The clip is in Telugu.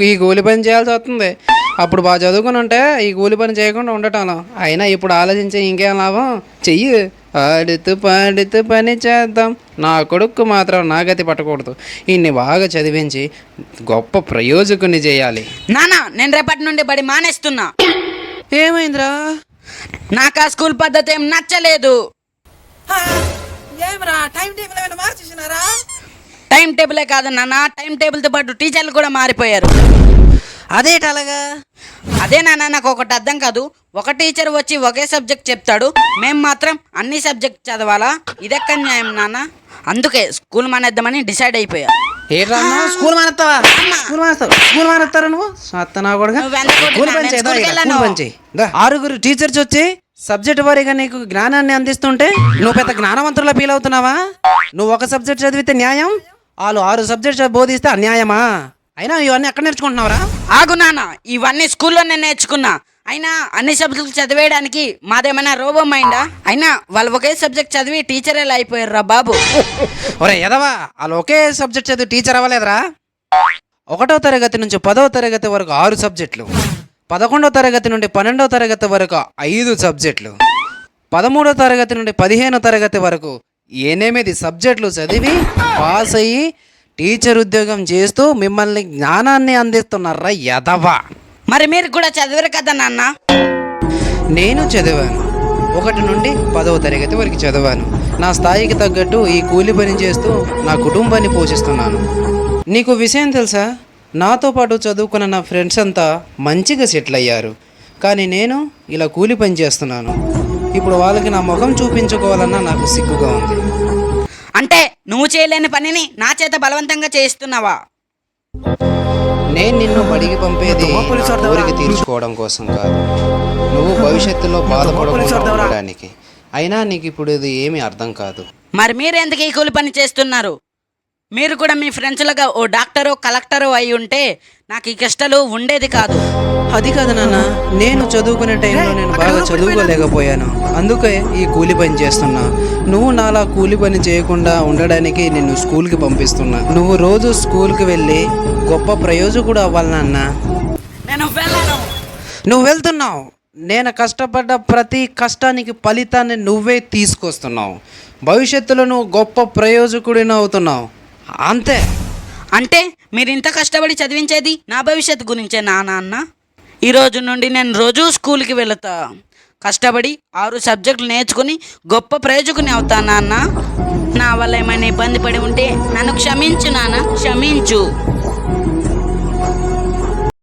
ఈ కూలి పని చేయాల్సి వస్తుంది. అప్పుడు బాగా చదువుకుని ఉంటే ఈ కూలి పని చేయకుండా ఉండటం. అయినా ఇప్పుడు ఆలోచించే ఇంకేం లాభం, చెయ్యి. ఆడుతూ పాడుతూ పని చేద్దాం, నా కొడుకు మాత్రం నా గతి పట్టకూడదు. ఇన్ని బాగా చదివించి గొప్ప ప్రయోజకుని చేయాలి. నానా నేను రేపటి నుండి బడి మానేస్తున్నా. ఏమైందిరా? నాకు ఆ స్కూల్ పద్ధతి ఏం నచ్చలేదు. ఏమరా టైం టేబుల్ ఏమైనా మార్చేసినారా? టైం టేబులే కాదు నాన్న, టైం టేబుల్తో పాటు టీచర్లు కూడా మారిపోయారు. అదేటలాగా? అదే నాన్న, నాకు ఒకటి అర్థం కాదు. ఒక టీచర్ వచ్చి ఒకే సబ్జెక్ట్ చెప్తాడు, మేము మాత్రం అన్ని సబ్జెక్ట్ చదవాలా? ఇదెక్కడ న్యాయం నాన్న? అందుకే స్కూల్ మానేద్దామని డిసైడ్ అయిపోయా. ఏరా స్కూల్ మానేస్తావా? స్కూల్ మానేస్తారా నువ్వు? సత్తనా కొడుకా. కూలి పని చేద్దాం, కూలి పని చేయి. ఆరుగురు టీచర్స్ వచ్చి సబ్జెక్ట్ వారీగా నీకు జ్ఞానాన్ని అందిస్తుంటే నువ్వు పెద్ద జ్ఞానవంతులా ఫీల్ అవుతున్నావా? నువ్వు ఒక సబ్జెక్ట్ చదివితే న్యాయం, వాళ్ళు 6 సబ్జెక్ట్స్ బోధిస్తే అన్యాయమా? అయినా ఇవన్నీ ఎక్కడ నేర్చుకుంటున్నావురా? ఆగు నాన్న, ఇవన్నీ స్కూల్లోనే నేర్చుకున్నా. అయినా అన్ని సబ్జెక్టులు చదివేయడానికి మాదేమైనా రోబో మైండా? అయినా వాళ్ళు ఒకే సబ్జెక్ట్ చదివి టీచర్ ఎలా అయిపోయారు రా బాబు. ఒరే ఎదవా, వాళ్ళు ఒకే సబ్జెక్ట్ చదివి టీచర్ అవ్వలేదురా. 1వ తరగతి నుంచి 10వ తరగతి వరకు 6 సబ్జెక్టులు, 11వ తరగతి నుండి 12వ తరగతి వరకు 5 సబ్జెక్టులు, 13వ తరగతి నుండి 15వ తరగతి వరకు 8 సబ్జెక్టులు చదివి పాస్ అయ్యి టీచర్ ఉద్యోగం చేస్తూ మిమ్మల్ని జ్ఞానాన్ని అందిస్తున్నారా ఎదవా. మరి మీరు కూడా చదివారు కదా నాన్న? నేను చదివాను, 1 నుండి 10వ తరగతి వరకు చదివాను. నా స్థాయికి తగ్గట్టు ఈ కూలి పని చేస్తూ నా కుటుంబాన్ని పోషిస్తున్నాను. నీకు విషయం తెలుసా, నాతో పాటు చదువుకున్న నా ఫ్రెండ్స్ అంతా మంచిగా సెటిల్ అయ్యారు. కానీ నేను ఇలా కూలి పని చేస్తున్నాను. ఇప్పుడు వాళ్ళకి నా ముఖం చూపించుకోవాలన్నా నాకు సిగ్గుగా ఉంది. అంటే నువ్వు చేయలేని పనిని నా చేత బలవంతంగా చేయిస్తున్నావా? నేను నిన్ను బడికి పంపేది ఊరికి తీర్చుకోవడం కోసం కాదు, నువ్వు భవిష్యత్తులో బాధపడకుండా ఉండడానికి. అయినా నీకు ఇప్పుడు ఇది ఏమీ అర్థం కాదు. మరి మీరు ఎందుకు ఈ కూలి పని చేస్తున్నారు? మీరు కూడా మీ ఫ్రెండ్స్లుగా ఓ డాక్టరో కలెక్టరో అయి ఉంటే నాకు ఈ కష్టాలు ఉండేది కాదు. అది కాదు నాన్న, నేను చదువుకునే టైంలో నేను బాగా చదువుకోలేకపోయాను, అందుకే ఈ కూలి పని చేస్తున్నా. నువ్వు నాలా కూలి పని చేయకుండా ఉండడానికి నిన్ను స్కూల్కి పంపిస్తున్నా. నువ్వు రోజు స్కూల్కి వెళ్ళి గొప్ప ప్రయోజకుడు అవ్వాలి నాన్న. నేను వెళ్ళను. నువ్వు వెళ్తున్నావు. నేను కష్టపడ్డ ప్రతి కష్టానికి ఫలితాన్ని నువ్వే తీసుకొస్తున్నావు. భవిష్యత్తులో నువ్వు గొప్ప ప్రయోజకుడిని అవుతున్నావు, అంతే. అంటే మీరు ఇంత కష్టపడి చదివించేది నా భవిష్యత్తు గురించే నా నాన్న? ఈరోజు నుండి నేను రోజు స్కూల్కి వెళుతా, కష్టపడి 6 సబ్జెక్టులు నేర్చుకుని గొప్ప ప్రయోజకుని అవుతా నాన్న. నా వల్ల ఏమైనా ఇబ్బంది పడి ఉంటే నన్ను క్షమించు నాన్న, క్షమించు.